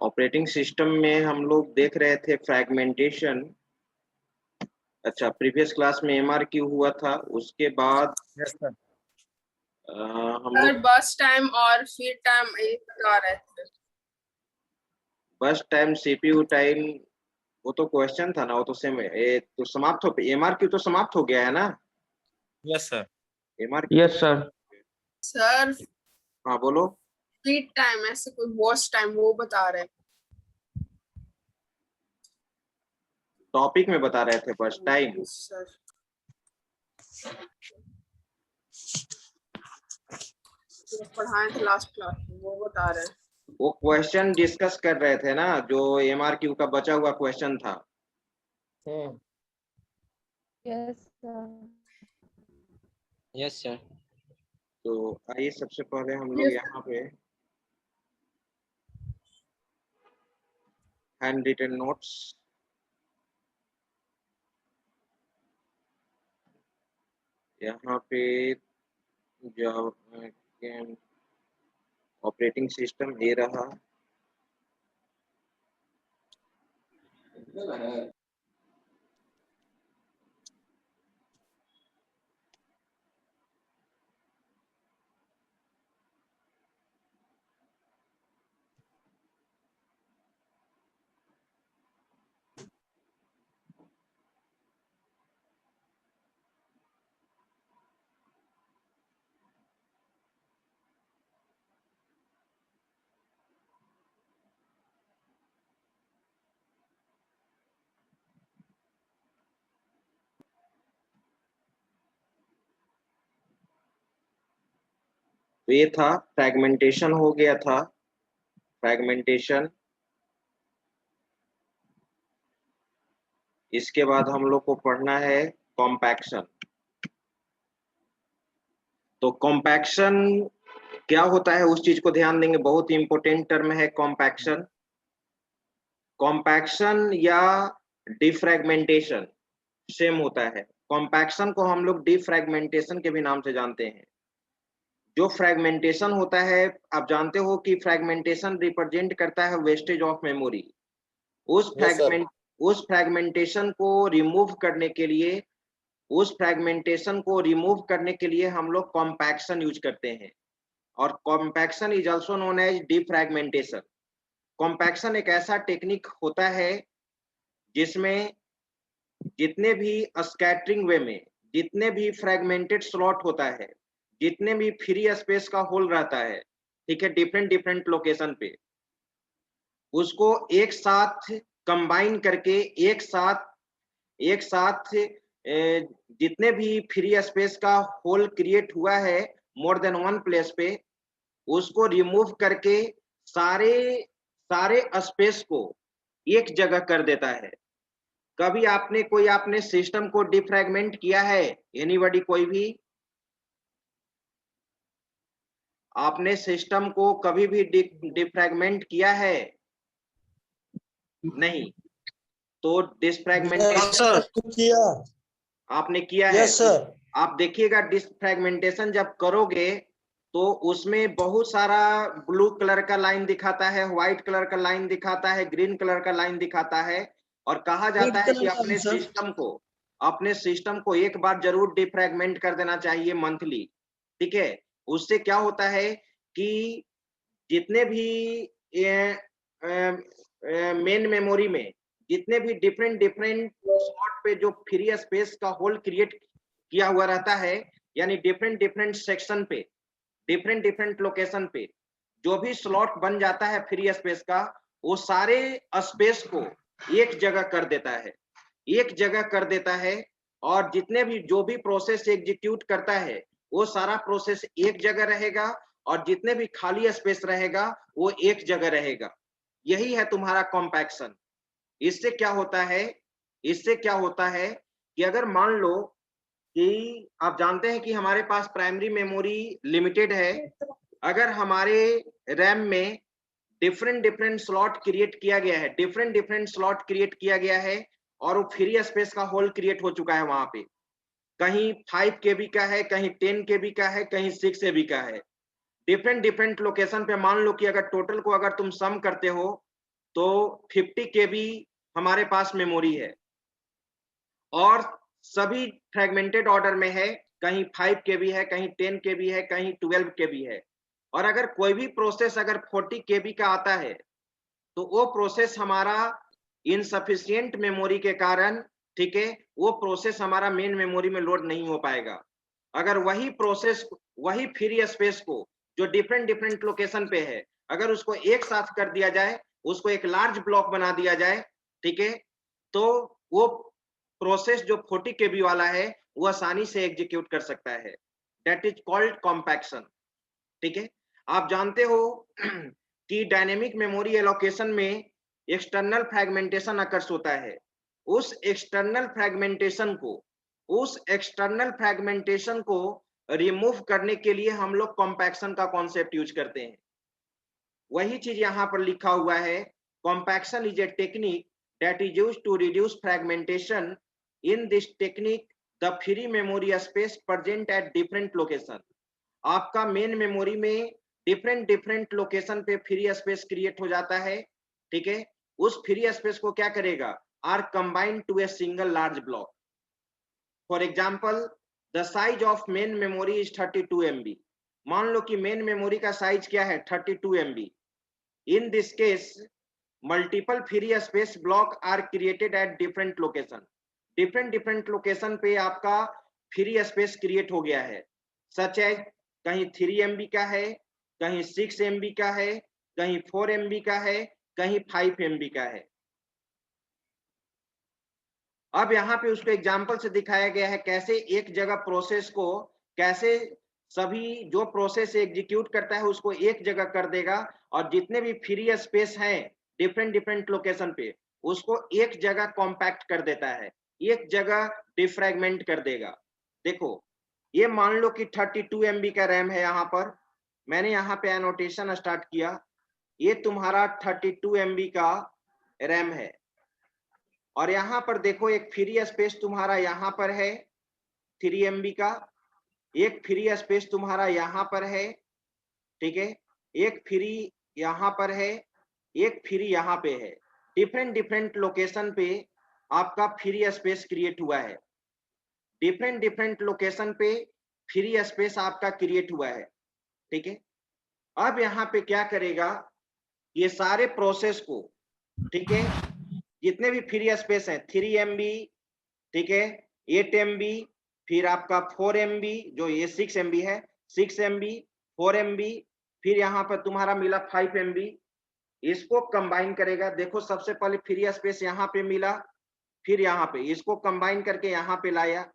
Operating system में हम लोग देख रहे थे फ्रैगमेंटेशन। अच्छा, प्रीवियस क्लास में एमआरक्यू हुआ था, उसके बाद यस सर। हम सर लोग बस टाइम और फीड टाइम एक बता रहे थे। बस टाइम, सीपीयू टाइम, वो तो क्वेश्चन था ना, वो तो सेम तो समाप्त हो, एमआरक्यू तो समाप्त हो गया है ना। Yes sir. MRQ yes sir. Sir हाँ बोलो। फीड टाइम ऐसे कोई वॉच टाइम वो बता रहे टॉपिक में बता रहे थे बस टाइम। सर। पढ़ाए थे लास्ट क्लास में, वो बता रहे हैं। वो क्वेश्चन डिस्कस कर रहे थे ना, जो एमआरक्यू का बचा हुआ क्वेश्चन था। Yes sir. Yes sir. तो आइए सबसे पहले हम लोग यहाँ पे हैंड रिटन नोट्स, यहाँ पे जो ऑपरेटिंग सिस्टम ये रहा। तो ये था फ्रैगमेंटेशन, हो गया था फ्रैगमेंटेशन। इसके बाद हम लोग को पढ़ना है कॉम्पैक्शन। तो कॉम्पैक्शन क्या होता है, उस चीज को ध्यान देंगे, बहुत ही इंपॉर्टेंट टर्म है कॉम्पैक्शन। कॉम्पैक्शन या डिफ्रैगमेंटेशन सेम होता है। कॉम्पैक्शन को हम लोग डिफ्रैगमेंटेशन के भी नाम से जानते हैं। जो फ्रैगमेंटेशन होता है, आप जानते हो कि फ्रैगमेंटेशन रिप्रेजेंट करता है वेस्टेज ऑफ मेमोरी। उस फ्रैगमेंटेशन को रिमूव करने के लिए, हम लोग कॉम्पैक्शन यूज करते हैं। और compaction is also known as defragmentation. Compaction एक ऐसा टेक्निक होता है जिसमें जितने भी स्कैटरिंग वे में जितने भी फ्रैगमेंटेड स्लॉट होता है, जितने भी फ्री स्पेस का होल रहता है, ठीक है, डिफरेंट डिफरेंट लोकेशन पे, उसको एक साथ कंबाइन करके एक साथ जितने भी फ्री स्पेस का होल क्रिएट हुआ है मोर देन वन प्लेस पे, उसको रिमूव करके सारे सारे स्पेस को एक जगह कर देता है। कभी आपने सिस्टम को डिफ्रैगमेंट किया है? एनीबॉडी, कोई भी? आपने सिस्टम को कभी भी डिफ्रैगमेंट किया है? नहीं। तो डिसफ्रैगमेंटेशन किया। आपने किया है? Yes sir. आप देखिएगा, डिसफ्रैगमेंटेशन जब करोगे तो उसमें बहुत सारा ब्लू कलर का लाइन दिखाता है, व्हाइट कलर का लाइन दिखाता है, ग्रीन कलर का लाइन दिखाता है, और कहा जाता है कि अपने सिस्टम को एक बार जरूर डिफ्रैगमेंट कर देना चाहिए मंथली। ठीक है, उससे क्या होता है कि जितने भी मेन मेमोरी में जितने भी डिफरेंट डिफरेंट स्लॉट पे जो फ्री स्पेस का होल क्रिएट किया हुआ रहता है, यानी डिफरेंट डिफरेंट सेक्शन पे, डिफरेंट डिफरेंट लोकेशन पे जो भी स्लॉट बन जाता है फ्री स्पेस का, वो सारे स्पेस को एक जगह कर देता है, और जितने भी जो भी प्रोसेस एग्जीक्यूट करता है वो सारा प्रोसेस एक जगह रहेगा, और जितने भी खाली स्पेस रहेगा वो एक जगह रहेगा। यही है तुम्हारा कॉम्पैक्शन। इससे क्या होता है कि अगर मान लो कि आप जानते हैं कि हमारे पास प्राइमरी मेमोरी लिमिटेड है, अगर हमारे रैम में डिफरेंट डिफरेंट स्लॉट क्रिएट किया गया है और वो फ्री स्पेस का होल क्रिएट हो चुका है, वहां पे कहीं 5 KB का है, कहीं 10 KB का है, कहीं 6 KB का है, डिफरेंट डिफरेंट लोकेशन पे। मान लो कि अगर टोटल को अगर तुम सम करते हो तो 50 केबी हमारे पास मेमोरी है और सभी फ्रेगमेंटेड ऑर्डर में है, कहीं 5 केबी है, कहीं 10 केबी है, कहीं 12 केबी है। और अगर कोई भी प्रोसेस अगर 40 केबी का आता है तो वो प्रोसेस हमारा इनसफिशिएंट मेमोरी के कारण, ठीक है, वो प्रोसेस हमारा मेन मेमोरी में लोड नहीं हो पाएगा। अगर वही प्रोसेस वही फ्री स्पेस को जो डिफरेंट डिफरेंट लोकेशन पे है, अगर उसको एक साथ कर दिया जाए, उसको एक लार्ज ब्लॉक बना दिया जाए, ठीक है, तो वो प्रोसेस जो 40 केबी वाला है वो आसानी से एग्जीक्यूट कर सकता है। That is called compaction. ठीक है, आप जानते हो कि डायनेमिक मेमोरी एलोकेशन में एक्सटर्नल फ्रैगमेंटेशन अकर्स होता है। उस एक्सटर्नल फ्रैगमेंटेशन को रिमूव करने के लिए हम लोग कॉम्पैक्शन का कॉन्सेप्ट यूज करते हैं। वही चीज यहां पर लिखा हुआ है, compaction is a technique that is used to reduce fragmentation. In this technique the free memory space present at different location. आपका मेन मेमोरी में डिफरेंट डिफरेंट लोकेशन पे फ्री स्पेस क्रिएट हो जाता है। ठीक है, उस फ्री स्पेस को क्या करेगा, are combined to a single large block. For example, the size of main memory is 32 MB। मान लो कि मेन मेमोरी का साइज क्या है, 32 MB। In this case multiple free space block are created at different location. Different different location पे आपका free space create हो गया है। सच एज कहीं 3 MB का है, कहीं 6 MB का है, कहीं 4 MB का है, कहीं 5 MB का है। अब यहाँ पे उसको एग्जाम्पल से दिखाया गया है कैसे एक जगह प्रोसेस को, कैसे सभी जो प्रोसेस एग्जीक्यूट करता है उसको एक जगह कर देगा और जितने भी फ्री स्पेस हैं डिफरेंट डिफरेंट लोकेशन पे उसको एक जगह कॉम्पैक्ट कर देता है, एक जगह डिफ्रैगमेंट कर देगा। देखो, ये मान लो कि 32 MB का रैम है, यहाँ पर मैंने यहाँ पे एनोटेशन स्टार्ट किया। ये तुम्हारा 32 MB का रैम है और यहाँ पर देखो एक फ्री स्पेस तुम्हारा यहाँ पर है 3 MB का, एक फ्री स्पेस तुम्हारा यहाँ पर है, ठीक है, एक फ्री यहाँ पर है, एक फ्री यहाँ पे है। डिफरेंट डिफरेंट लोकेशन पे आपका फ्री स्पेस क्रिएट हुआ है, डिफरेंट डिफरेंट लोकेशन पे फ्री स्पेस आपका क्रिएट हुआ है। ठीक है, अब यहाँ पे क्या करेगा, ये सारे प्रोसेस को, ठीक है, जितने भी फ्री स्पेस है 3 MB, ठीक है, 8 MB, फिर आपका 4 MB, जो ये 6 MB है, 6 MB, 4 MB, फिर यहाँ पर तुम्हारा मिला 5 MB। इसको कंबाइन करेगा। देखो, सबसे पहले फ्री स्पेस यहाँ पे मिला, फिर यहाँ पे इसको कंबाइन करके यहाँ पे लाया,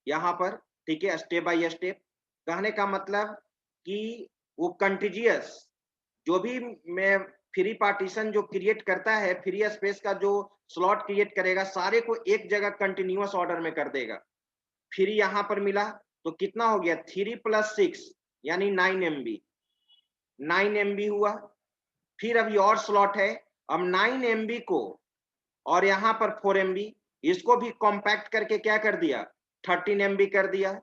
यहाँ पर, ठीक है, स्टेप बाय स्टेप। कहने का मतलब कि वो कंटिजियस जो भी मैं फ्री पार्टीशन जो क्रिएट करता है, फ्री स्पेस का जो स्लॉट क्रिएट करेगा, सारे को एक जगह कंटिन्यूअस ऑर्डर में कर देगा। फिर यहाँ पर मिला तो कितना हो गया, 3 + 6 यानी 9 MB, 9 MB हुआ। फिर अभी और स्लॉट है, अब 9 MB को और यहाँ पर 4 MB, इसको भी कॉम्पैक्ट करके क्या कर दिया, 13 MB कर दिया।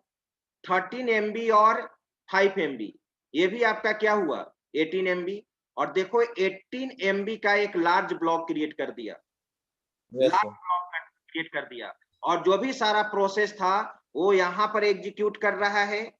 13 MB और 5 MB, ये भी आपका क्या हुआ, 18 MB। और देखो 18 MB का एक लार्ज ब्लॉक क्रिएट कर दिया, लार्ज ब्लॉक क्रिएट कर दिया। और जो भी सारा प्रोसेस था वो यहाँ पर एग्जीक्यूट कर रहा है,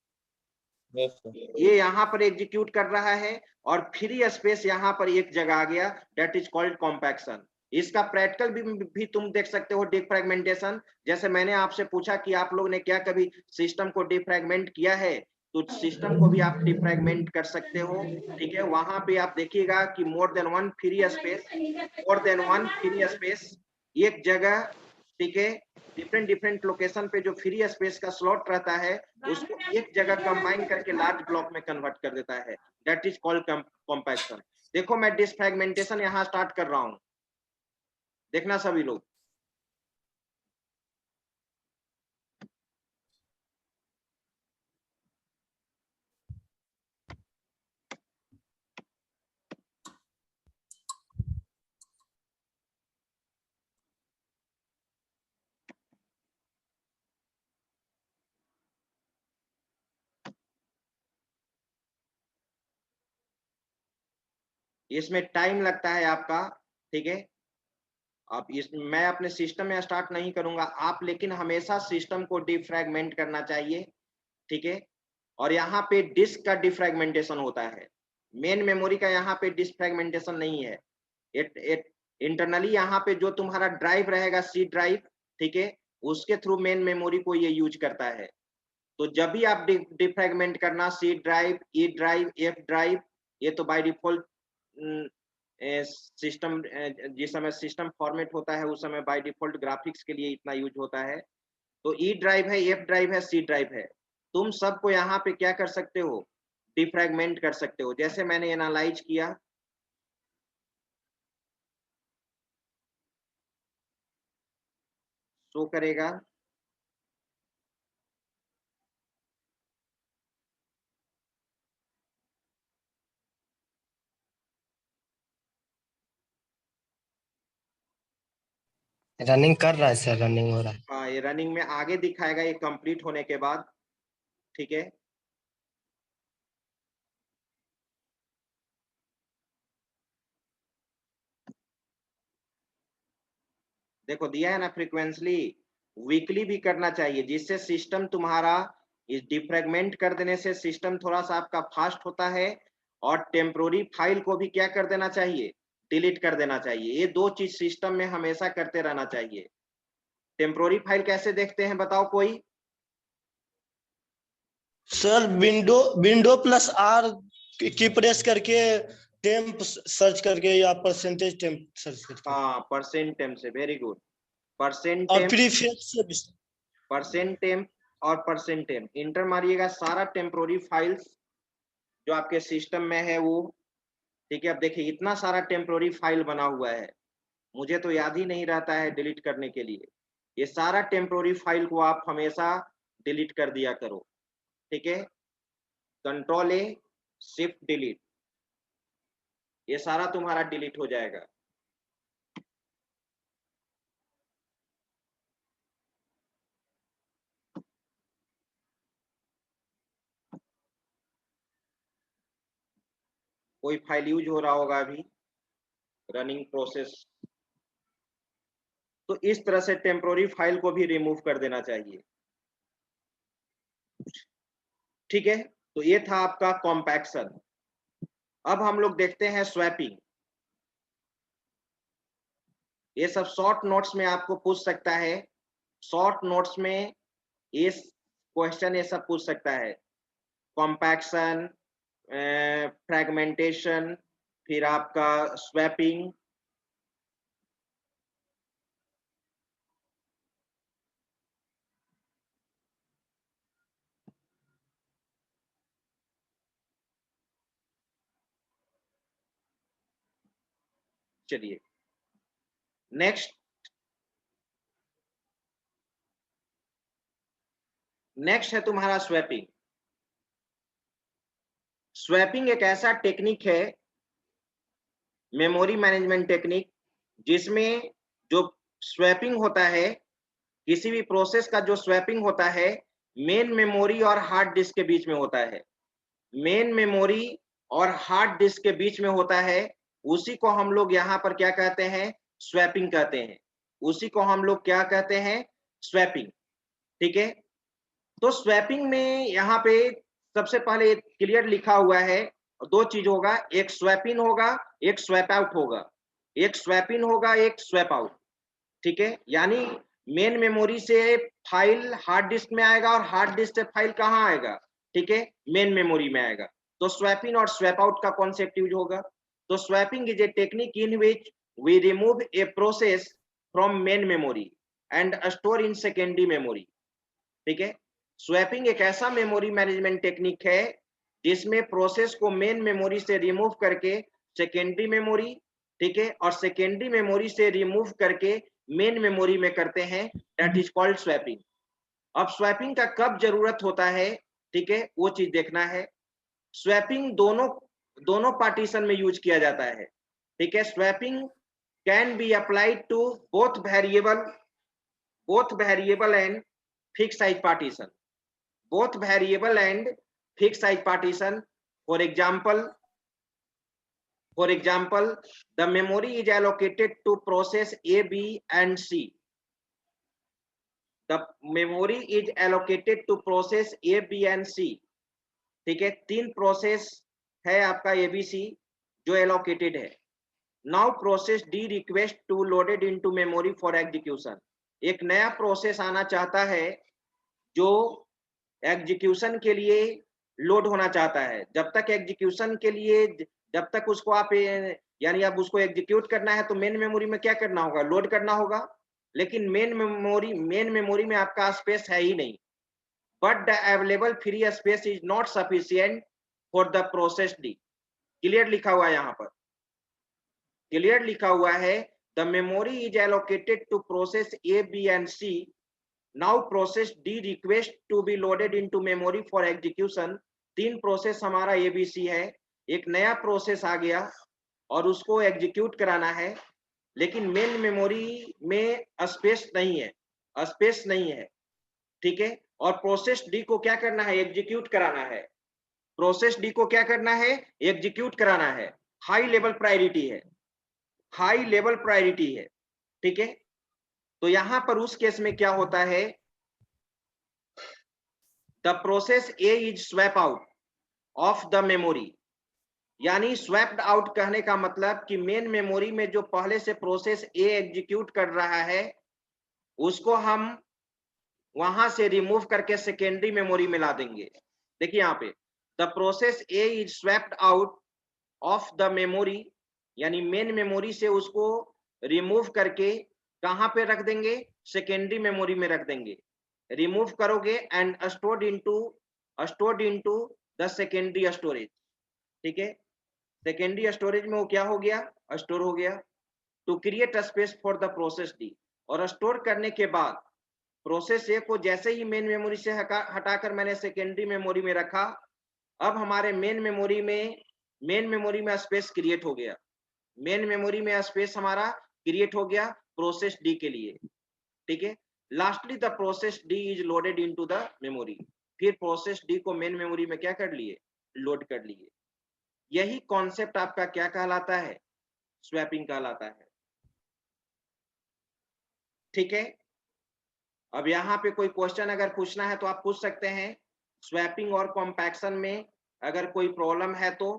ये यहाँ पर एग्जीक्यूट कर रहा है और फ्री स्पेस यहाँ पर एक जगह आ गया, दैट इज कॉल्ड कॉम्पैक्शन। इसका प्रैक्टिकल भी तुम देख सकते हो, डिफ्रैगमेंटेशन। जैसे मैंने आपसे पूछा कि आप लोग ने क्या कभी सिस्टम को डिफ्रैगमेंट किया है, तो सिस्टम को भी आप डिफ्रैगमेंट कर सकते हो। ठीक है, वहां पे आप देखिएगा कि more than one free space एक जगह, ठीक है, डिफरेंट डिफरेंट लोकेशन पे जो फ्री स्पेस का स्लॉट रहता है उसको एक जगह कंबाइन करके लार्ज ब्लॉक में कन्वर्ट कर देता है, दैट इज कॉल्ड कॉम्पैक्शन। देखो, मैं डिसफ्रैगमेंटेशन यहाँ स्टार्ट कर रहा हूँ, देखना सभी लोग। इसमें टाइम लगता है आपका, ठीक है। अब इस मैं अपने सिस्टम में स्टार्ट नहीं करूंगा आप, लेकिन हमेशा सिस्टम को डिफ्रैगमेंट करना चाहिए, ठीक है। और यहाँ पे डिस्क का डिफ्रैगमेंटेशन होता है, मेन मेमोरी का यहाँ पे डिफ्रैगमेंटेशन नहीं है। इंटरनली यहाँ पे जो तुम्हारा ड्राइव रहेगा, सी ड्राइव, ठीक है, उसके थ्रू मेन मेमोरी को ये यूज करता है। तो जब भी आप डिफ्रैगमेंट करना, C drive, E drive, F drive, ये तो बाय डिफॉल्ट सिस्टम, जिस समय सिस्टम फॉर्मेट होता है उस समय बाय डिफॉल्ट ग्राफिक्स के लिए इतना यूज होता है। तो ई ड्राइव है, एफ ड्राइव है, सी ड्राइव है, तुम सबको यहाँ पे क्या कर सकते हो, डिफ्रैगमेंट कर सकते हो। जैसे मैंने एनालाइज किया, शो करेगा, रनिंग कर रहा है सर, रनिंग हो रहा है। हाँ ये रनिंग में आगे दिखाएगा ये कंप्लीट होने के बाद, ठीक है। देखो दिया है ना फ्रीक्वेंटली, वीकली भी करना चाहिए, जिससे सिस्टम तुम्हारा इस डिफ्रैगमेंट कर देने से सिस्टम थोड़ा सा आपका फास्ट होता है, और टेम्पोररी फाइल को भी क्या कर देना चाहिए, डिलीट कर देना चाहिए। ये दो चीज सिस्टम में हमेशा करते रहना चाहिए। टेम्पोररी फाइल कैसे देखते हैं बताओ कोई? सर विंडो प्लस आर की प्रेस करके टेम्प सर्च करके या परसेंटेज टेम्प सर्च करके। हाँ परसेंट टेम्प से, वेरी गुड। परसेंट और टेम्प, प्रीफिक्स से भी। परसेंट टेम्प और परसेंट टेम्प इंटर मारिएगा, सारा टेम्पोररी फाइल्स जो आपके सिस्टम में है वो, ठीक है। अब देखिए इतना सारा टेम्पोररी फाइल बना हुआ है, मुझे तो याद ही नहीं रहता है डिलीट करने के लिए। ये सारा टेम्पोररी फाइल को आप हमेशा डिलीट कर दिया करो, ठीक है। कंट्रोल ए, शिफ्ट डिलीट, ये सारा तुम्हारा डिलीट हो जाएगा। कोई फाइल यूज हो रहा होगा अभी, रनिंग प्रोसेस, तो इस तरह से टेम्पोररी फाइल को भी रिमूव कर देना चाहिए, ठीक है। तो ये था आपका कॉम्पैक्शन। अब हम लोग देखते हैं स्वैपिंग। ये सब शॉर्ट नोट्स में आपको पूछ सकता है, शॉर्ट नोट्स में ये क्वेश्चन ये सब पूछ सकता है। कॉम्पैक्शन, फ्रैगमेंटेशन, फिर आपका स्वैपिंग। चलिए नेक्स्ट, नेक्स्ट है तुम्हारा स्वैपिंग। स्वैपिंग एक ऐसा टेक्निक है, मेमोरी मैनेजमेंट टेक्निक, जिसमें जो स्वैपिंग होता है, किसी भी प्रोसेस का जो स्वैपिंग होता है, मेन मेमोरी और हार्ड डिस्क के बीच में होता है। मेन मेमोरी और हार्ड डिस्क के बीच में होता है, उसी को हम लोग यहाँ पर क्या कहते हैं, स्वैपिंग कहते हैं। उसी को हम लोग क्या कहते हैं, स्वैपिंग, ठीक है। तो स्वैपिंग में यहाँ पे सबसे पहले क्लियर लिखा हुआ है, दो चीज होगा, एक स्वैप इन होगा, एक स्वैप आउट होगा। एक स्वैप इन होगा, एक स्वैप आउट, ठीक है। यानी मेन मेमोरी से फाइल हार्ड डिस्क में आएगा, और हार्ड डिस्क से फाइल कहाँ आएगा, ठीक है, मेन मेमोरी में आएगा। तो स्वैप इन और स्वैप आउट का कॉन्सेप्ट यूज होगा। तो swapping is a technique in which we remove a process from main memory and store in secondary memory, ठीक है। स्वैपिंग एक ऐसा मेमोरी मैनेजमेंट टेक्निक है जिसमें प्रोसेस को मेन मेमोरी से रिमूव करके सेकेंडरी मेमोरी, ठीक है, और सेकेंडरी मेमोरी से रिमूव करके मेन मेमोरी में करते हैं, दैट इज कॉल्ड स्वैपिंग। अब स्वैपिंग का कब जरूरत होता है, ठीक है, वो चीज देखना है। स्वैपिंग दोनों पार्टीशन में यूज किया जाता है, ठीक है। Swapping can be applied to both variable and fix size partition, both variable and fixed size partition. For example, For example, the memory is allocated to process A, B and C. The memory is allocated to process A, B and C. ठीक है, 3 process है आपका ABC जो allocated है. Now process D request to loaded into memory for execution. एक नया process आना चाहता है जो एग्जीक्यूशन के लिए लोड होना चाहता है. जब तक एग्जीक्यूशन के लिए, जब तक उसको आप यानी अब उसको एग्जीक्यूट करना है तो मेन मेमोरी में क्या करना होगा, लोड करना होगा. लेकिन मेन मेमोरी में आपका स्पेस है ही नहीं. But the available free space is not sufficient for the process D. Clear लिखा हुआ है, यहाँ पर क्लियर लिखा हुआ है, the memory is allocated to process A, B and C. Now process D request to be loaded into memory for execution. 3 process हमारा ABC है. एक नया प्रोसेस आ गया और उसको एग्जीक्यूट कराना है, लेकिन मेन मेमोरी में स्पेस नहीं है. ठीक है, और प्रोसेस डी को क्या करना है, एग्जीक्यूट कराना है. प्रोसेस डी को क्या करना है, एग्जीक्यूट कराना है. हाई लेवल प्रायोरिटी है. ठीक है, तो यहां पर उस केस में क्या होता है, the process A is swap out of the memory. यानी स्वैप्ड आउट कहने का मतलब कि मेन मेमोरी में जो पहले से प्रोसेस ए एग्जीक्यूट कर रहा है उसको हम वहां से रिमूव करके सेकेंडरी मेमोरी में ला देंगे. देखिए यहाँ पे, the process A is swapped out of the memory, यानी मेन मेमोरी से उसको रिमूव करके कहां पे रख देंगे, सेकेंडरी मेमोरी में रख देंगे. रिमूव करोगे and stored into the secondary storage. ठीक है, सेकेंडरी स्टोरेज में वो क्या हो गया, स्टोर हो गया. To create space for the process D. और स्टोर करने के बाद प्रोसेस ए को जैसे ही मेन मेमोरी से हटाकर मैंने सेकेंडरी मेमोरी में रखा, अब हमारे मेन मेमोरी में स्पेस क्रिएट हो गया. मेन मेमोरी में स्पेस हमारा क्रिएट हो गया प्रोसेस डी के लिए. ठीक है, lastly the process D is loaded into the memory. फिर प्रोसेस डी को मेन मेमोरी में क्या कर लिए, लोड कर लिए. यही कॉन्सेप्ट आपका क्या कहलाता है, स्वैपिंग कहलाता है. ठीक है, अब यहाँ पे कोई क्वेश्चन अगर पूछना है तो आप पूछ सकते हैं. स्वैपिंग और कॉम्पैक्शन में अगर कोई प्रॉब्लम है तो.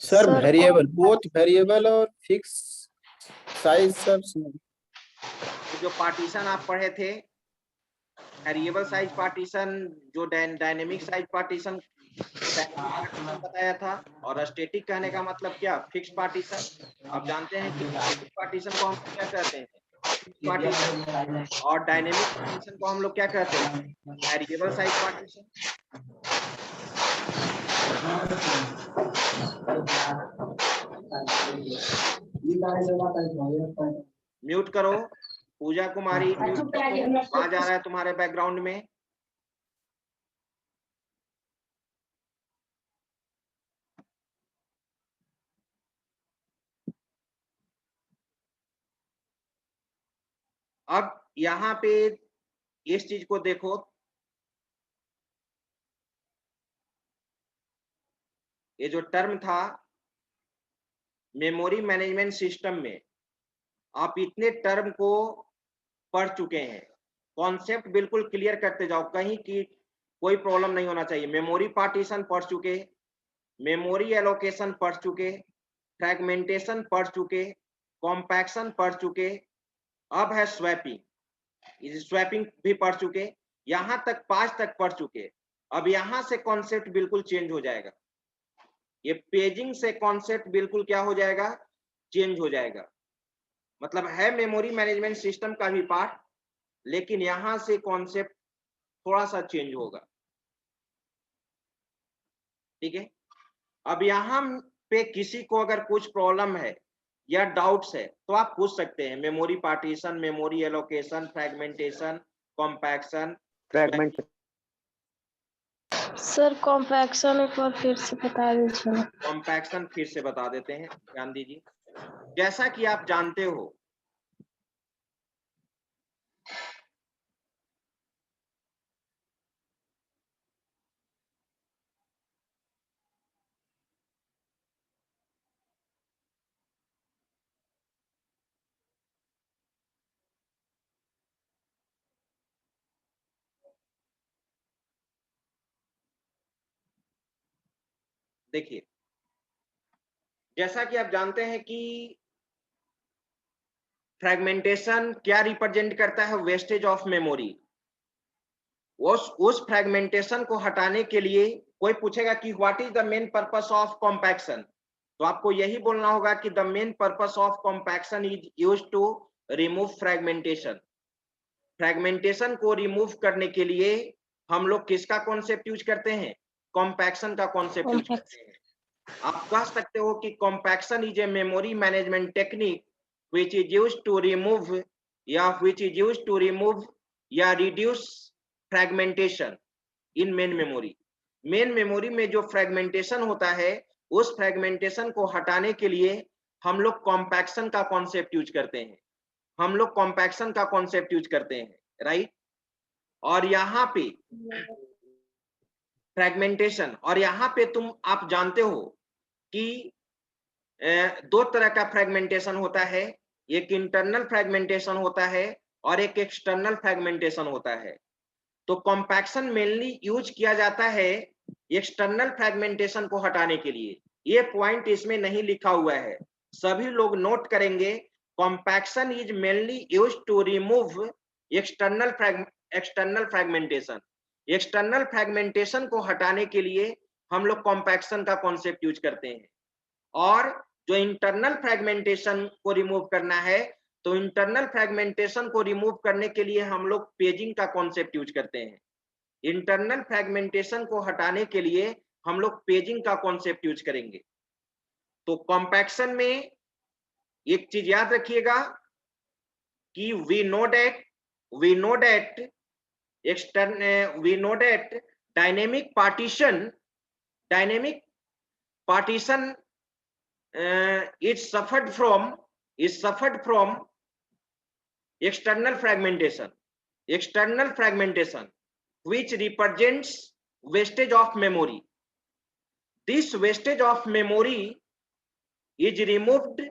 Sir Sir, variable, both variable और फिक्स साइज सब. जो पार्टीशन आप पढ़े थे, वेरिएबल साइज पार्टीशन, जो डायनेमिक साइज पार्टीशन बताया था, और स्टैटिक कहने का मतलब क्या, फिक्स पार्टीशन. आप जानते हैं कि स्टैटिक पार्टीशन को हम क्या कहते हैं, पार्टीशन, और डायनेमिक पार्टीशन को हम लोग क्या कहते हैं, वेरिएबल साइज पार्टीशन. म्यूट करो पूजा कुमारी, म्यूट करो, आवाज आ रहा है तुम्हारे बैकग्राउंड में. अब यहाँ पे इस चीज को देखो, ये जो टर्म था मेमोरी मैनेजमेंट सिस्टम में, आप इतने टर्म को पढ़ चुके हैं. कॉन्सेप्ट बिल्कुल क्लियर करते जाओ, कहीं की कोई प्रॉब्लम नहीं होना चाहिए. मेमोरी पार्टीशन पढ़ चुके, मेमोरी एलोकेशन पढ़ चुके, फ्रैगमेंटेशन पढ़ चुके, कॉम्पैक्शन पढ़ चुके. अब है स्वैपिंग, स्वैपिंग भी पढ़ चुके. यहां तक 5 तक पढ़ चुके. अब यहां से कॉन्सेप्ट बिल्कुल चेंज हो जाएगा. ये पेजिंग से कॉन्सेप्ट बिल्कुल क्या हो जाएगा, चेंज हो जाएगा. मतलब है मेमोरी मैनेजमेंट सिस्टम का भी पार्ट, लेकिन यहां से कॉन्सेप्ट थोड़ा सा चेंज होगा. ठीक है, अब यहां पे किसी को अगर कुछ प्रॉब्लम है या डाउट्स है तो आप पूछ सकते हैं. Memory partition, memory allocation, fragmentation, compaction. Fragment. Sir compaction एक बार फिर से बता दीजिए. कॉम्पैक्शन फिर से बता देते हैं, ध्यान दीजिए. जैसा कि आप जानते हो, देखिए, जैसा कि आप जानते हैं कि फ्रेगमेंटेशन क्या रिप्रेजेंट करता है, वेस्टेज ऑफ मेमोरी। उस फ्रेगमेंटेशन को हटाने के लिए कोई पूछेगा कि what is the main purpose of compaction, तो आपको यही बोलना होगा कि the main purpose of compaction is used to remove fragmentation. Fragmentation को रिमूव करने के लिए हम लोग किसका कॉन्सेप्ट यूज करते हैं, कॉम्पैक्शन का कॉन्सेप्ट यूज करते हैं। आप कह सकते हो कि compaction is a memory management technique which is used to remove या reduce fragmentation in main memory। Main memory में जो फ्रेगमेंटेशन होता है, उस फ्रेगमेंटेशन को हटाने के लिए हम लोग कॉम्पैक्शन का कॉन्सेप्ट यूज करते हैं, राइट। और यहाँ पे फ्रेगमेंटेशन, और यहाँ पे आप जानते हो कि दो तरह का फ्रेगमेंटेशन होता है, एक इंटरनल फ्रेगमेंटेशन होता है और एक एक्सटर्नल फ्रेगमेंटेशन होता है। तो कॉम्पैक्शन मेनली यूज किया जाता है एक्सटर्नल फ्रेगमेंटेशन को हटाने के लिए। ये पॉइंट इसमें नहीं लिखा हुआ है, सभी लोग नोट करेंगे। Compaction is mainly use to remove external fragmentation. External fragmentation को हटाने के लिए हम लोग कॉम्पैक्शन का कॉन्सेप्ट यूज करते हैं। और जो इंटरनल फ्रेगमेंटेशन को रिमूव करना है, तो इंटरनल फ्रेगमेंटेशन को रिमूव करने के लिए हम लोग पेजिंग का कॉन्सेप्ट यूज करते हैं। इंटरनल फ्रेगमेंटेशन को हटाने के लिए हम लोग पेजिंग का कॉन्सेप्ट यूज करेंगे। तो कॉम्पैक्शन में एक चीज याद रखिएगा कि we know that dynamic partition is suffered from external fragmentation which represents wastage of memory. This wastage of memory is removed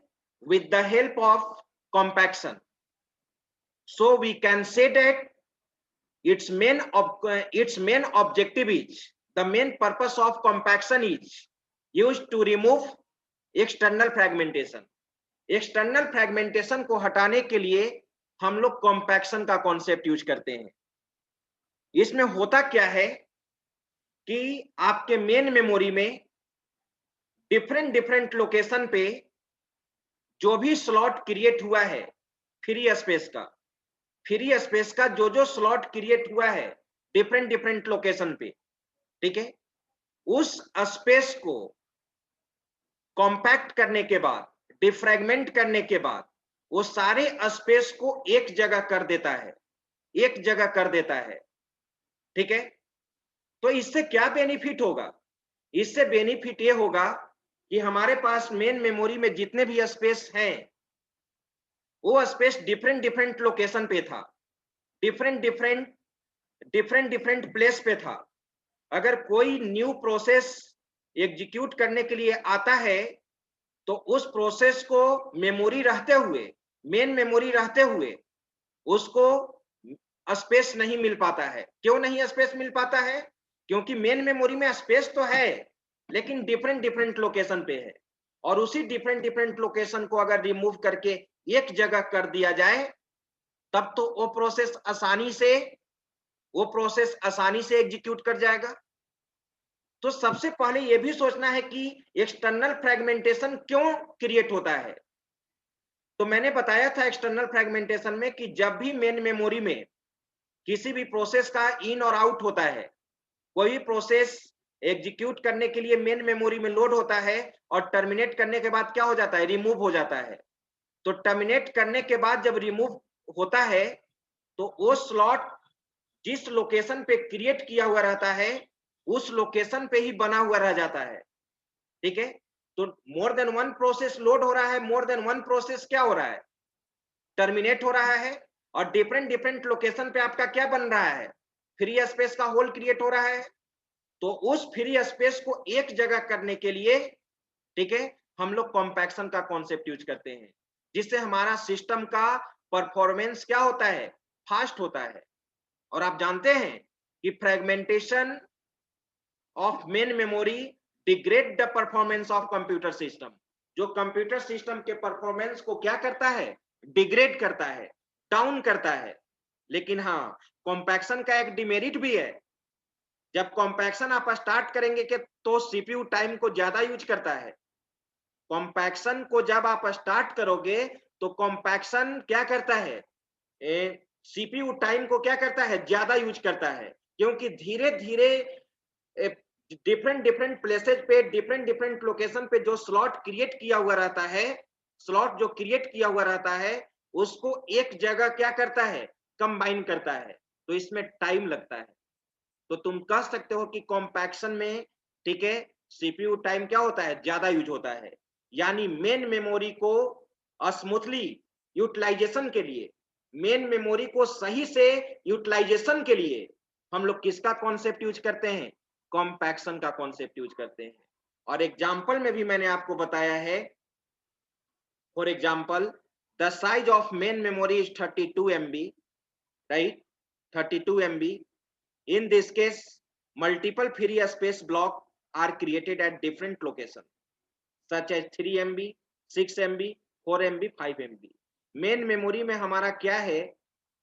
with the help of compaction. So we can say that its main objective is, the main purpose of compaction is used to remove external fragmentation. External fragmentation को हटाने के लिए हम लोग compaction का concept use करते हैं। इसमें होता क्या है कि आपके मेन मेमोरी में डिफरेंट लोकेशन पे जो भी स्लॉट क्रिएट हुआ है फ्री स्पेस का जो स्लॉट क्रिएट हुआ है डिफरेंट लोकेशन पे, ठीक है, उस स्पेस को कॉम्पैक्ट करने के बाद, डिफ्रैगमेंट करने के बाद, वो सारे स्पेस को एक जगह कर देता है, ठीक है। तो इससे क्या बेनिफिट होगा, इससे बेनिफिट ये होगा कि हमारे पास मेन मेमोरी में जितने भी स्पेस हैं, वो स्पेस डिफरेंट लोकेशन पे था, डिफरेंट प्लेस पे था। अगर कोई न्यू प्रोसेस एग्जीक्यूट करने के लिए आता है, तो उस प्रोसेस को मेन मेमोरी रहते हुए उसको स्पेस नहीं मिल पाता है। क्यों नहीं स्पेस मिल पाता है? क्योंकि मेन मेमोरी में स्पेस तो है, लेकिन डिफरेंट लोकेशन पे है, और उसी डिफरेंट लोकेशन को अगर रिमूव करके एक जगह कर दिया जाए, तब तो वो प्रोसेस आसानी से एग्जीक्यूट कर जाएगा। तो सबसे पहले यह भी सोचना है कि एक्सटर्नल फ्रेगमेंटेशन क्यों क्रिएट होता है। तो मैंने बताया था एक्सटर्नल फ्रेगमेंटेशन में कि जब भी मेन मेमोरी में किसी भी प्रोसेस का इन और आउट होता है, कोई भी प्रोसेस एग्जीक्यूट करने के लिए मेन मेमोरी में लोड होता है और टर्मिनेट करने के बाद क्या हो जाता है, रिमूव हो जाता है। तो टर्मिनेट करने के बाद जब रिमूव होता है, तो वो स्लॉट जिस लोकेशन पे क्रिएट किया हुआ रहता है, उस लोकेशन पे ही बना हुआ रह जाता है, ठीक है। तो more than one process load हो रहा है, मोर देन वन प्रोसेस क्या हो रहा है, टर्मिनेट हो रहा है, और डिफरेंट लोकेशन पे आपका क्या बन रहा है, फ्री स्पेस का होल क्रिएट हो रहा है। तो उस फ्री स्पेस को एक जगह करने के लिए, ठीक है, हम लोग कॉम्पैक्शन का कॉन्सेप्ट यूज करते हैं, जिससे हमारा सिस्टम का परफॉर्मेंस क्या होता है, फास्ट होता है। और आप जानते हैं कि fragmentation of main memory degrade the performance of computer system, जो कंप्यूटर सिस्टम के परफॉर्मेंस को क्या करता है, डिग्रेड करता है, डाउन करता है। लेकिन हाँ, कॉम्पैक्शन का एक डिमेरिट भी है। जब कॉम्पैक्शन आप स्टार्ट करेंगे कि तो सीपीयू टाइम को ज्यादा यूज करता है। कॉम्पैक्शन को जब आप स्टार्ट करोगे तो कॉम्पैक्शन क्या करता है, सीपीयू टाइम को क्या करता है, ज्यादा यूज करता है, क्योंकि धीरे धीरे डिफरेंट डिफरेंट प्लेसेज पे, डिफरेंट डिफरेंट लोकेशन पे जो स्लॉट क्रिएट किया हुआ रहता है, स्लॉट जो क्रिएट किया हुआ रहता है उसको एक जगह क्या करता है, कंबाइन करता है, तो इसमें टाइम लगता है। तो तुम कह सकते हो कि कॉम्पैक्शन में, ठीक है, सीपीयू टाइम क्या होता है, ज्यादा यूज होता है। यानी मेन मेमोरी को स्मूथली यूटिलाइजेशन के लिए, मेन मेमोरी को सही से यूटिलाइजेशन के लिए हम लोग किसका कॉन्सेप्ट यूज करते हैं, कॉम्पैक्शन का कॉन्सेप्ट यूज करते हैं। और एग्जांपल में भी मैंने आपको बताया है, for example the size of main memory is 32 MB, right, 32 MB. In this case, multiple free space blocks are created at different locations, such as 3 MB, 6 MB, 4 MB, 5 MB. Main memory में हमारा क्या है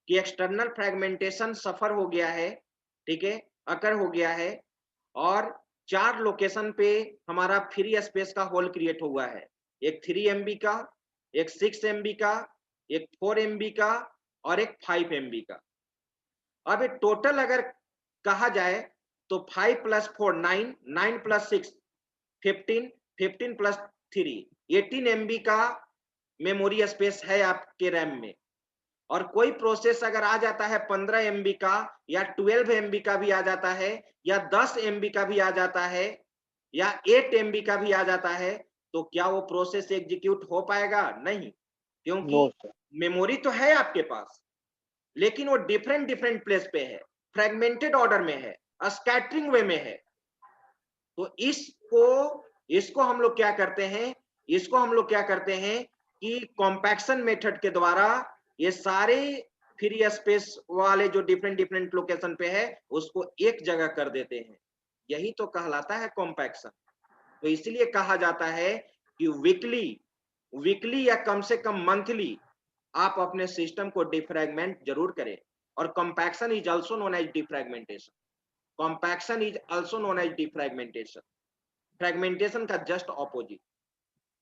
कि external fragmentation सफर हो गया है, ठीक है, अकर हो गया है, और 4 लोकेशन पे हमारा फ्री स्पेस का होल क्रिएट हुआ है। एक 3 MB का, एक 6 MB का, एक 4 MB का और एक 5 MB का। अब ये टोटल अगर कहा जाए तो 5 + 4 9, 9 + 6 15, 15 + 3 18 MB का मेमोरी स्पेस है आपके रैम में। और कोई प्रोसेस अगर आ जाता है 15 MB का या 12 MB का भी आ जाता है या 10 MB का भी आ जाता है या 8 MB का भी आ जाता है, तो क्या वो प्रोसेस एग्जीक्यूट हो पाएगा? नहीं, क्योंकि मेमोरी तो है आपके पास, लेकिन वो डिफरेंट डिफरेंट प्लेस पे है, फ्रेगमेंटेड ऑर्डर में है, स्कैटरिंग वे में है। तो इसको हम लोग क्या करते हैं, इसको हम लोग क्या करते हैं कि कॉम्पैक्शन मेथड के द्वारा ये सारे फ्री स्पेस वाले जो डिफरेंट डिफरेंट लोकेशन पे है उसको एक जगह कर देते हैं। यही तो कहलाता है कॉम्पैक्शन। तो इसलिए कहा जाता है कि वीकली या कम से कम मंथली आप अपने सिस्टम को डिफ्रैगमेंट जरूर करें। और compaction is also known as defragmentation. Compaction is also known as defragmentation, fragmentation का जस्ट ऑपोजिट।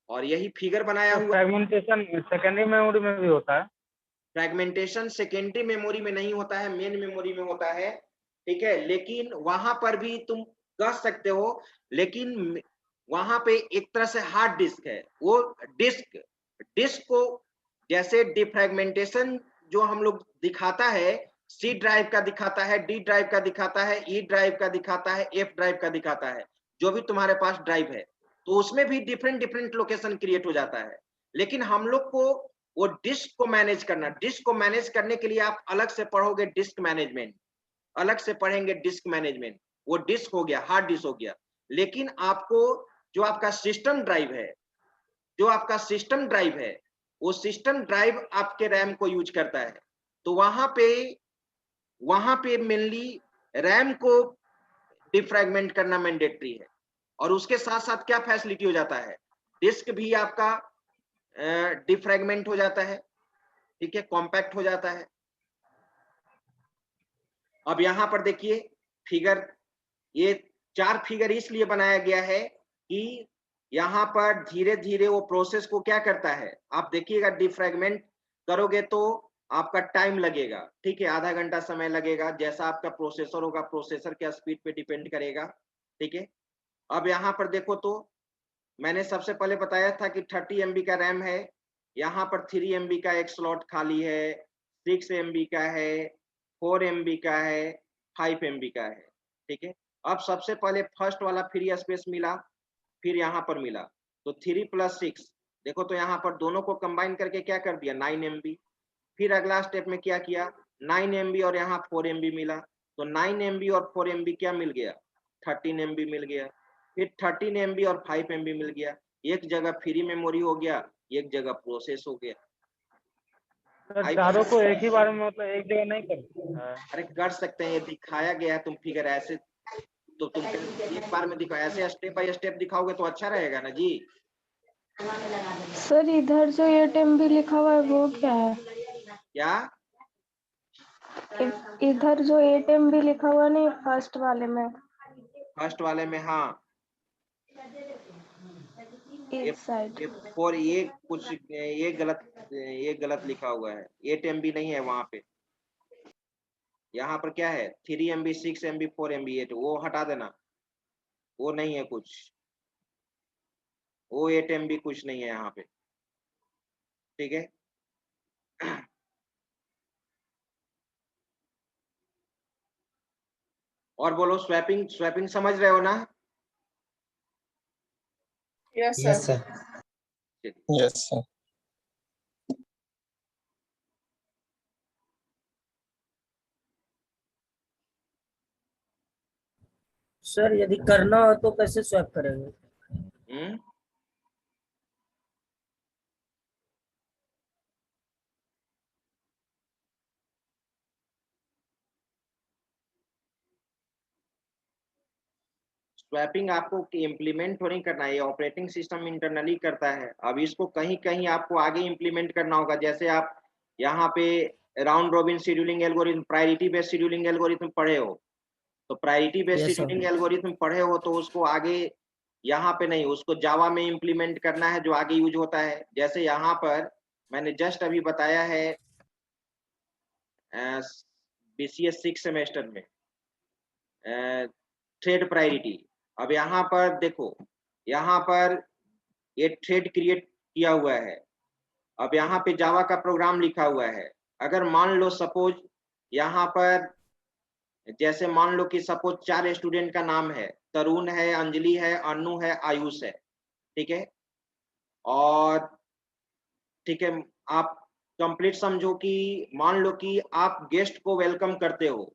और यही फिगर बनाया हुआ, फ्रेगमेंटेशन सेकेंडरी मेमोरी में भी होता है। फ्रैगमेंटेशन सेकेंडरी मेमोरी में नहीं होता है, मेन मेमोरी में होता है, ठीक है। लेकिन वहां पर भी तुम कह सकते हो, लेकिन वहां पे एक तरह से हार्ड डिस्क है, वो डिस्क को जैसे डिफ्रैगमेंटेशन जो हम लोग दिखाता है, सी ड्राइव का दिखाता है, डी ड्राइव का दिखाता है, ई ड्राइव का दिखाता है, एफ ड्राइव का दिखाता है, जो भी तुम्हारे पास ड्राइव है, तो उसमें भी डिफरेंट डिफरेंट लोकेशन क्रिएट हो जाता है। लेकिन हम लोग को वो डिस्क को मैनेज करना, डिस्क को मैनेज करने के लिए आप अलग से पढ़ोगे डिस्क मैनेजमेंट, अलग से पढ़ेंगे डिस्क मैनेजमेंट, वो डिस्क हो गया, हार्ड डिस्क हो गया। लेकिन आपको जो आपका सिस्टम ड्राइव है, जो आपका सिस्टम ड्राइव है, वो सिस्टम ड्राइव आपके रैम को यूज करता है। तो वहां पे मेनली रैम को डिफ्रैगमेंट करना मैंडेटरी है। और उसके साथ साथ क्या फैसिलिटी हो जाता है, डिस्क भी आपका डिफ्रैगमेंट हो जाता है, ठीक है, कॉम्पैक्ट हो जाता है। अब यहां पर देखिए फिगर, ये 4 फिगर इसलिए बनाया गया है कि यहाँ पर धीरे धीरे वो प्रोसेस को क्या करता है, आप देखिएगा डिफ्रैगमेंट करोगे तो आपका टाइम लगेगा, ठीक है, आधा घंटा समय लगेगा, जैसा आपका प्रोसेसर होगा, प्रोसेसर के स्पीड पे डिपेंड करेगा, ठीक है। अब यहाँ पर देखो तो मैंने सबसे पहले बताया था कि 30 MB का रैम है, यहाँ पर 3 MB का एक स्लॉट खाली है, 6 MB का है, 4 MB का है, 5 MB का है, ठीक है। अब सबसे पहले फर्स्ट वाला फ्री स्पेस मिला, फिर यहाँ पर मिला, तो 3 + 6 देखो तो यहाँ पर दोनों को कंबाइन करके क्या कर दिया, 9 MB। फिर अगला स्टेप में क्या किया, 9 MB और यहाँ 4 MB मिला, तो 9 MB और 4 MB क्या मिल गया, 13 MB मिल गया। फिर 13 MB और 5 MB मिल गया, एक जगह फ्री मेमोरी हो गया, एक जगह प्रोसेस हो गया। सर चारों को एक ही बार में, मतलब एक जगह नहीं कर सकते हैं? अरे कर सकते हैं, ये दिखाया गया है, तुम फिगर ऐसे तो तुम एक बार में दिखाओ, ऐसे स्टेप बाय स्टेप दिखाओगे तो अच्छा रहेगा ना जी। सर इधर जो 8 MB लिखा हुआ है वो क्या है? क्या? इधर जो 8 MB लिखा हुआ नहीं फर्स्ट वाले में, फर्स्ट वाले में, हाँ इस साइड। ये फॉर ये कुछ ये गलत लिखा हुआ है, 8 MB नहीं है वहां पे। यहाँ पर क्या है, 3 MB, 6 MB, 4 MB, 8, वो हटा देना, वो नहीं है कुछ, वो 8 MB कुछ नहीं है यहाँ पे, ठीक है। और बोलो, स्वैपिंग स्वैपिंग समझ रहे हो ना? Yes yes sir. Sir. Yes sir. Sir यदि करना हो तो कैसे स्वैप करेंगे? हम्म, स्वैपिंग आपको इम्प्लीमेंट तो नहीं करना है, ये ऑपरेटिंग सिस्टम इंटरनली करता है। अब इसको कहीं कहीं आपको आगे इम्प्लीमेंट करना होगा, जैसे आप यहाँ पे round robin scheduling algorithm, priority based scheduling algorithm पढ़े हो, तो priority based Yes, sir. Scheduling algorithm पढ़े हो तो उसको आगे यहाँ पे नहीं, उसको जावा में इम्प्लीमेंट करना है, जो आगे यूज होता है। जैसे यहाँ पर मैंने जस्ट अभी बताया है BCS 6 सेमेस्टर में थ्रेड प्रायोरिटी। अब यहाँ पर देखो, यहाँ पर ये थ्रेड क्रिएट किया हुआ है, अब यहाँ पे जावा का प्रोग्राम लिखा हुआ है। अगर मान लो सपोज यहाँ पर, जैसे मान लो कि सपोज 4 स्टूडेंट का नाम है, तरुण है, अंजलि है, अनु है, आयुष है, ठीक है। और ठीक है, आप कंप्लीट समझो कि मान लो कि आप गेस्ट को वेलकम करते हो,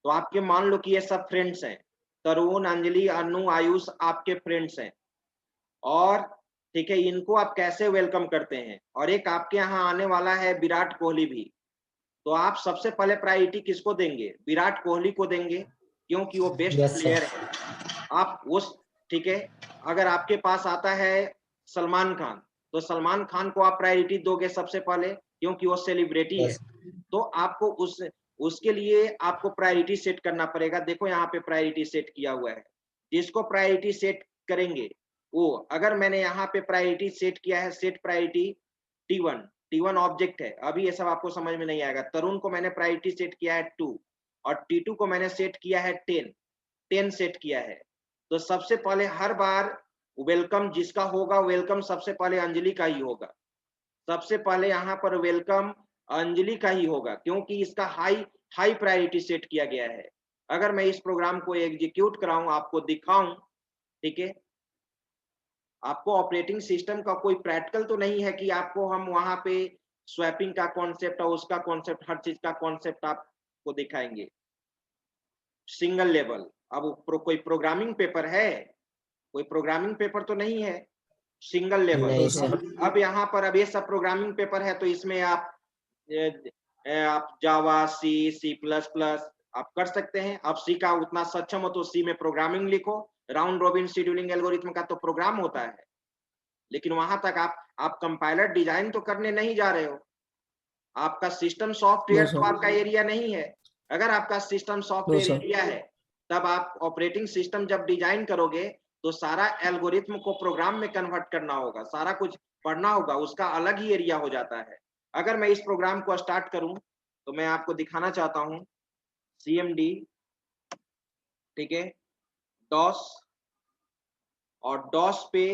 तो आपके मान लो कि ये सब फ्रेंड्स हैं, तरुण, अंजलि, अनु, आयुष आपके फ्रेंड्स हैं। और ठीक है, इनको आप कैसे वेलकम करते हैं, और एक आपके यहाँ आने वाला है विराट कोहली भी, तो आप सबसे पहले प्रायोरिटी किसको देंगे? विराट कोहली को देंगे, क्योंकि वो बेस्ट यस प्लेयर सर। है। आप उस, ठीक है, अगर आपके पास आता है सलमान खान, तो सलमान खान को आप प्रायोरिटी दोगे सबसे पहले, क्योंकि वो सेलिब्रिटी है। यस तो आपको उसके लिए आपको प्रायोरिटी सेट करना पड़ेगा। देखो यहाँ पे प्रायोरिटी सेट किया हुआ है, जिसको प्रायोरिटी सेट करेंगे वो, अगर मैंने यहाँ पे प्रायोरिटी सेट किया है, सेट प्रायोरिटी T1 ऑब्जेक्ट है, अभी ये सब आपको समझ में नहीं आएगा। तरुण को मैंने प्रायोरिटी सेट किया है 2, और T2 को मैंने सेट किया है 10 सेट किया है। तो सबसे पहले हर बार वेलकम जिसका होगा, वेलकम सबसे पहले अंजलि का ही होगा, सबसे पहले यहाँ पर वेलकम अंजलि का ही होगा, क्योंकि इसका हाई प्रायोरिटी सेट किया गया है। अगर मैं इस प्रोग्राम को एग्जीक्यूट कराऊं, आपको दिखाऊं, ठीक है, आपको ऑपरेटिंग सिस्टम का कोई प्रैक्टिकल तो नहीं है कि आपको हम वहां पे स्वैपिंग का कॉन्सेप्ट और उसका कॉन्सेप्ट, हर चीज का कॉन्सेप्ट आपको दिखाएंगे सिंगल लेवल। अब कोई प्रोग्रामिंग पेपर है? कोई प्रोग्रामिंग पेपर तो नहीं है, सिंगल लेवल। नहीं सर। अब यहाँ पर अब ये सब प्रोग्रामिंग पेपर है, तो इसमें आप जावा, सी प्लस प्लस आप कर सकते हैं। आप सी का उतना सक्षम हो तो सी में प्रोग्रामिंग लिखो, राउंड रॉबिन शेड्यूलिंग एल्गोरिथम का तो प्रोग्राम होता है, लेकिन वहां तक आप कंपाइलर डिजाइन तो करने नहीं जा रहे हो। आपका सिस्टम सॉफ्टवेयर तो आपका एरिया नहीं है। अगर आपका सिस्टम सॉफ्टवेयर एरिया है, तब आप ऑपरेटिंग सिस्टम जब डिजाइन करोगे तो सारा एल्गोरिथम को प्रोग्राम में कन्वर्ट करना होगा, सारा कुछ पढ़ना होगा, उसका अलग ही एरिया हो जाता है। अगर मैं इस प्रोग्राम को स्टार्ट करूं तो मैं आपको दिखाना चाहता हूं CMD, ठीक है, DOS, और DOS पे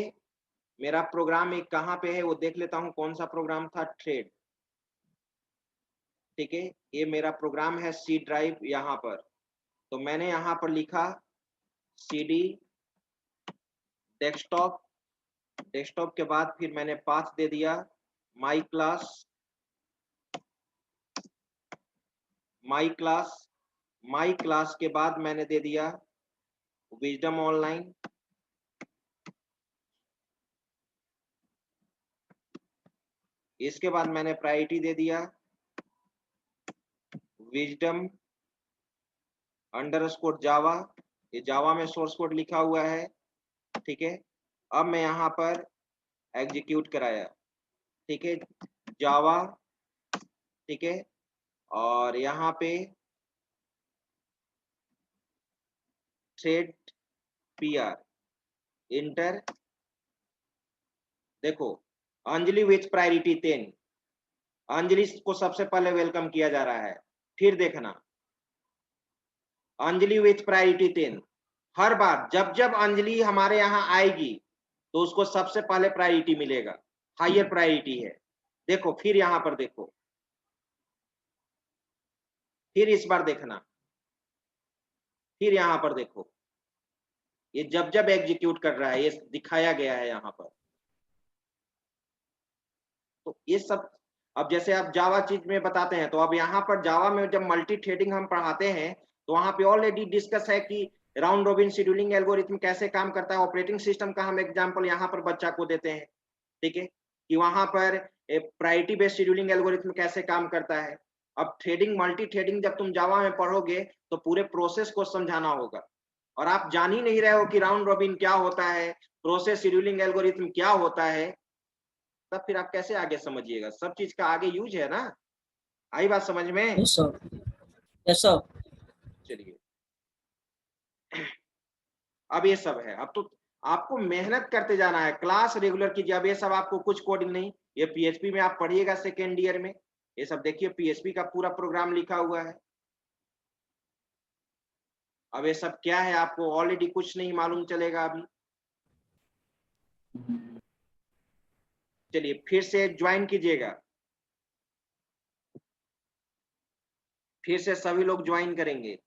मेरा प्रोग्राम एक कहां पे है वो देख लेता हूं, कौन सा प्रोग्राम था, थ्रेड, ठीक है। ये मेरा प्रोग्राम है सी ड्राइव यहाँ पर, तो मैंने यहाँ पर लिखा CD डेस्कटॉप, डेस्कटॉप के बाद फिर मैंने पाथ दे दिया माई क्लास, माई क्लास के बाद मैंने दे दिया विजडम ऑनलाइन, इसके बाद मैंने प्रायोरिटी दे दिया विजडम अंडरस्कोर जावा, ये जावा में सोर्स कोड लिखा हुआ है, ठीक है। अब मैं यहाँ पर एग्जीक्यूट कराया, ठीक है, जावा, ठीक है, और यहाँ पे थ्रेड PR इंटर, देखो अंजलि विथ प्रायोरिटी 10, अंजलि को सबसे पहले वेलकम किया जा रहा है। फिर देखना अंजलि विथ प्रायोरिटी 10, हर बार जब जब अंजलि हमारे यहाँ आएगी तो उसको सबसे पहले प्रायोरिटी मिलेगा, हायर प्रायोरिटी है। देखो फिर यहाँ पर देखो, फिर इस बार देखना, फिर यहाँ पर देखो, ये जब जब एग्जीक्यूट कर रहा है ये दिखाया गया है यहाँ पर। तो ये सब अब जैसे आप जावा चीज में बताते हैं, तो अब यहाँ पर जावा में जब मल्टी थ्रेडिंग हम पढ़ाते हैं तो वहां पे ऑलरेडी डिस्कस है कि राउंड रोबिन शेड्यूलिंग एल्गोरिथम कैसे काम करता है। ऑपरेटिंग सिस्टम का हम एग्जांपल यहाँ पर बच्चा को देते हैं, ठीक है, कि वहां पर प्रायोरिटी बेस्ड शेड्यूलिंग एल्गोरिथम कैसे काम करता है। अब थ्रेडिंग मल्टी थ्रेडिंग जब तुम जावा में पढ़ोगे तो पूरे प्रोसेस को समझाना होगा, और आप जान ही नहीं रहे हो कि राउंड रोबिन क्या होता है, प्रोसेस शेड्यूलिंग एल्गोरिथम क्या होता है, तब फिर आप कैसे आगे समझिएगा। सब चीज का आगे यूज है ना। आई बात समझ में? Yes sir, yes sir. चलिए अब ये सब है, अब तो आपको मेहनत करते जाना है, क्लास रेगुलर कीजिए। अब ये सब आपको कुछ कोडिंग नहीं, ये PHP में आप पढ़िएगा सेकेंड ईयर में, ये सब देखिए PHP का पूरा प्रोग्राम लिखा हुआ है। अब ये सब क्या है आपको ऑलरेडी कुछ नहीं मालूम चलेगा अभी। चलिए फिर से ज्वाइन कीजिएगा, फिर से सभी लोग ज्वाइन करेंगे।